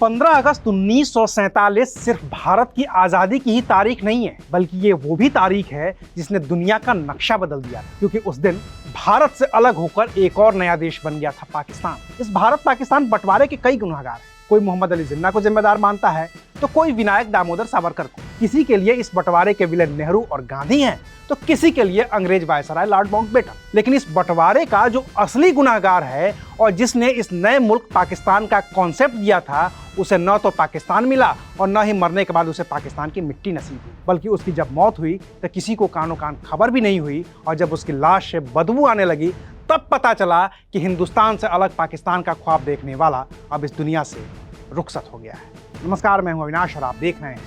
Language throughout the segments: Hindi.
15 अगस्त 1947 सिर्फ भारत की आजादी की ही तारीख नहीं है, बल्कि ये वो भी तारीख है जिसने दुनिया का नक्शा बदल दिया, क्योंकि उस दिन भारत से अलग होकर एक और नया देश बन गया था, पाकिस्तान। इस भारत पाकिस्तान बंटवारे के कई गुनाहगार हैं। कोई मोहम्मद अली जिन्ना को जिम्मेदार मानता है, तो कोई विनायक दामोदर सावरकर को। किसी के लिए इस बंटवारे के विलेन नेहरू और गांधी हैं, तो किसी के लिए अंग्रेज वायसराय लॉर्ड माउंटबेटन। लेकिन इस बंटवारे का जो असली गुनाहगार है और जिसने इस नए मुल्क पाकिस्तान का कॉन्सेप्ट दिया था, उसे न तो पाकिस्तान मिला और न ही मरने के बाद उसे पाकिस्तान की मिट्टी नसीब हुई, बल्कि उसकी जब मौत हुई तो किसी को कानो कान खबर भी नहीं हुई। और जब उसकी लाश से बदबू आने लगी, तब पता चला कि हिंदुस्तान से अलग पाकिस्तान का ख्वाब देखने वाला अब इस दुनिया से रुखसत हो गया है। नमस्कार, मैं हूं अविनाश और आप देख रहे हैं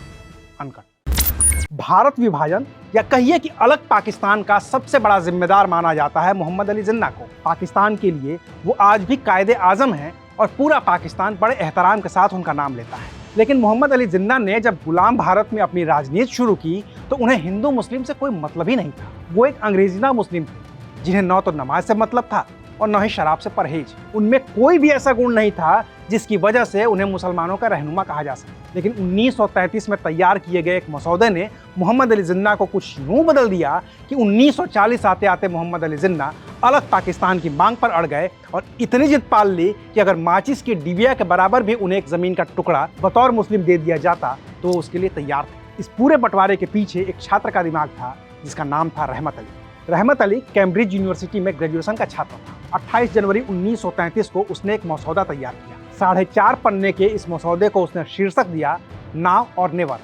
अनकट। भारत विभाजन या कहिए कि अलग पाकिस्तान का सबसे बड़ा जिम्मेदार माना जाता है मोहम्मद अली जिन्ना को। पाकिस्तान के लिए वो आज भी कायदे आजम हैं और पूरा पाकिस्तान बड़े एहतराम के साथ उनका नाम लेता है। लेकिन मोहम्मद अली जिन्ना ने जब गुलाम भारत में अपनी राजनीति शुरू की, तो उन्हें हिंदू मुस्लिम से कोई मतलब ही नहीं था। वो एक अंग्रेजीना मुस्लिम थे, जिन्हें न तो नमाज से मतलब था और न ही शराब से परहेज। उनमें कोई भी ऐसा गुण नहीं था जिसकी वजह से उन्हें मुसलमानों का रहनुमा कहा जा सके। लेकिन 1933 में तैयार किए गए एक मसौदे ने मोहम्मद अली जिन्ना को कुछ यूं बदल दिया कि 1940 आते आते मोहम्मद अली जिन्ना अलग पाकिस्तान की मांग पर अड़ गए और इतनी जिद पाल ली कि अगर माचिस की डिबिया के बराबर भी उन्हें एक जमीन का टुकड़ा बतौर मुस्लिम दे दिया जाता तो वो उसके लिए तैयार थे। इस पूरे बंटवारे के पीछे एक छात्र का दिमाग था जिसका नाम था रहमत अली। रहमत अली कैम्ब्रिज यूनिवर्सिटी में ग्रेजुएशन का छात्र था। 28 जनवरी 1933 को उसने एक मसौदा तैयार किया। 4.5 पन्ने के इस मसौदे को उसने शीर्षक दिया now or never,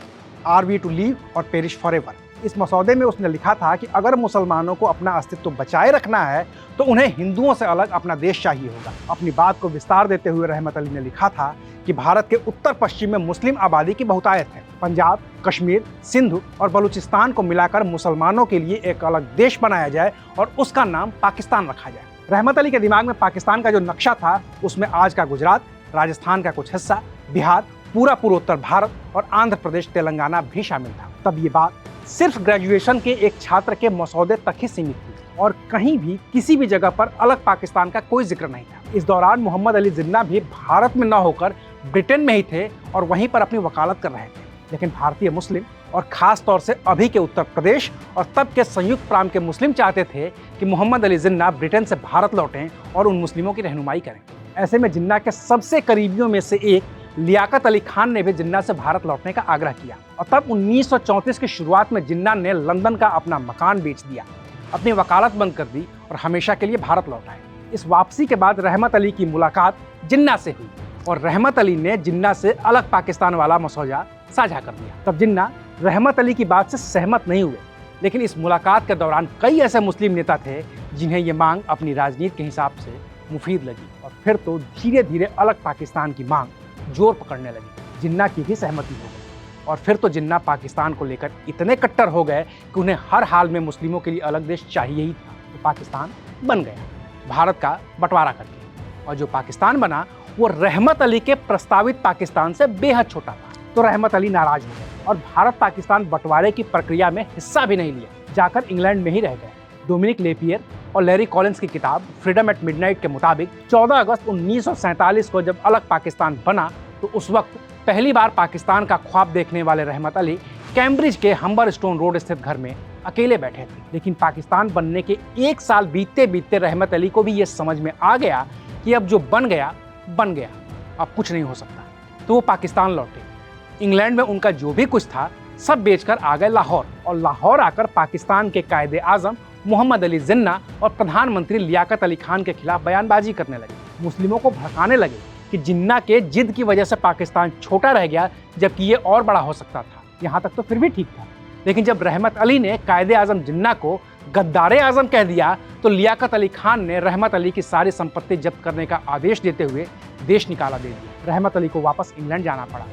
are we to live or perish forever. इस मसौदे में उसने लिखा था कि अगर मुसलमानों को अपना अस्तित्व बचाए रखना है तो उन्हें हिंदुओं से अलग अपना देश चाहिए होगा। अपनी बात को विस्तार देते हुए रहमत अली ने लिखा था कि भारत के उत्तर पश्चिम में मुस्लिम आबादी की बहुतायत है। पंजाब, कश्मीर, सिंधु और बलूचिस्तान को मिलाकर मुसलमानों के लिए एक अलग देश बनाया जाए और उसका नाम पाकिस्तान रखा जाए। रहमत अली के दिमाग में पाकिस्तान का जो नक्शा था, उसमें आज का गुजरात, राजस्थान का कुछ हिस्सा, बिहार, पूरा पूर्वोत्तर भारत और आंध्र प्रदेश, तेलंगाना भी शामिल था। तब ये बात सिर्फ ग्रेजुएशन के एक छात्र के मसौदे तक ही सीमित थी और कहीं भी किसी भी जगह पर अलग पाकिस्तान का कोई जिक्र नहीं था। इस दौरान मोहम्मद अली जिन्ना भी भारत में न होकर ब्रिटेन में ही थे और वहीं पर अपनी वकालत कर रहे थे। लेकिन भारतीय मुस्लिम और खास तौर से अभी के उत्तर प्रदेश और तब के संयुक्त प्रांत के मुस्लिम चाहते थे कि मोहम्मद अली जिन्ना ब्रिटेन से भारत लौटें और उन मुस्लिमों की रहनुमाई करें। ऐसे में जिन्ना के सबसे करीबियों में से एक लियाकत अली खान ने भी जिन्ना से भारत लौटने का आग्रह किया और तब 1934 की शुरुआत में जिन्ना ने लंदन का अपना मकान बेच दिया, अपनी वकालत बंद कर दी और हमेशा के लिए भारत लौट आए। इस वापसी के बाद रहमत अली की मुलाकात जिन्ना से हुई और रहमत अली ने जिन्ना से अलग पाकिस्तान वाला मसौदा साझा कर दिया। तब जिन्ना रहमत अली की बात से सहमत नहीं हुए, लेकिन इस मुलाकात के दौरान कई ऐसे मुस्लिम नेता थे जिन्हें ये मांग अपनी राजनीति के हिसाब से मुफीद लगी और फिर तो धीरे धीरे अलग पाकिस्तान की मांग जोर पकड़ने लगी। जिन्ना की भी सहमति हो गई और फिर तो जिन्ना पाकिस्तान को लेकर इतने कट्टर हो गए कि उन्हें हर हाल में मुस्लिमों के लिए अलग देश चाहिए ही था। तो पाकिस्तान बन गया भारत का बंटवारा करके, और जो पाकिस्तान बना वो रहमत अली के प्रस्तावित पाकिस्तान से बेहद छोटा था। तो रहमत अली नाराज हो गए और भारत पाकिस्तान बंटवारे की प्रक्रिया में हिस्सा भी नहीं लिया, जाकर इंग्लैंड में ही रह गए। डोमिनिक लेपियर और लैरी कॉलिंस की किताब फ्रीडम एट मिडनाइट के मुताबिक 14 अगस्त 1947 को जब अलग पाकिस्तान बना, तो उस वक्त पहली बार पाकिस्तान का ख्वाब देखने वाले रहमत अली कैम्ब्रिज के हम्बरस्टोन रोड स्थित घर में अकेले बैठे थे। लेकिन पाकिस्तान बनने के 1 साल बीतते बीतते रहमत अली को भी ये समझ में आ गया कि अब जो बन गया, अब कुछ नहीं हो सकता। तो वो पाकिस्तान लौटे। इंग्लैंड में उनका जो भी कुछ था सब बेचकर आ गए लाहौर, और लाहौर आकर पाकिस्तान के कायदे आजम मोहम्मद अली जिन्ना और प्रधानमंत्री लियाकत अली खान के खिलाफ बयानबाजी करने लगे। मुस्लिमों को भड़काने लगे कि जिन्ना के जिद की वजह से पाकिस्तान छोटा रह गया, जबकि ये और बड़ा हो सकता था। यहाँ तक तो फिर भी ठीक था, लेकिन जब रहमत अली ने कायदे आजम जिन्ना को गद्दारे आजम कह दिया, तो लियाकत अली खान ने रहमत अली की सारी संपत्ति जब्त करने का आदेश देते हुए देश निकाला दे दिया। रहमत अली को वापस इंग्लैंड जाना पड़ा।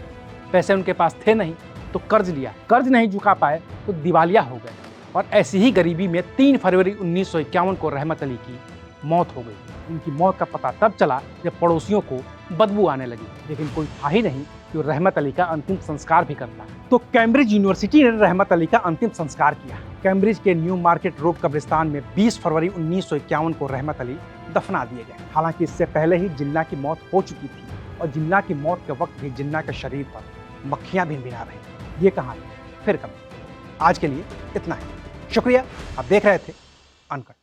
पैसे उनके पास थे नहीं तो कर्ज लिया, कर्ज नहीं चुका पाए तो दिवालिया हो गए, और ऐसी ही गरीबी में 3 फरवरी 1951 को रहमत अली की मौत हो गई। उनकी मौत का पता तब चला जब पड़ोसियों को बदबू आने लगी, लेकिन कोई था ही नहीं कि रहमत अली का अंतिम संस्कार भी करता। तो कैम्ब्रिज यूनिवर्सिटी ने रहमत अली का अंतिम संस्कार किया। कैम्ब्रिज के न्यू मार्केट रोड कब्रिस्तान में 20 फरवरी 1951 को रहमत अली दफना दिए गए। हालांकि इससे पहले ही जिन्ना की मौत हो चुकी थी। और जिन्ना की मौत के वक्त भी जिन्ना के शरीर पर मक्खियां भिनभिना रही। ये कहानी फिर कभी। आज के लिए इतना ही। शुक्रिया, आप देख रहे थे अनकट।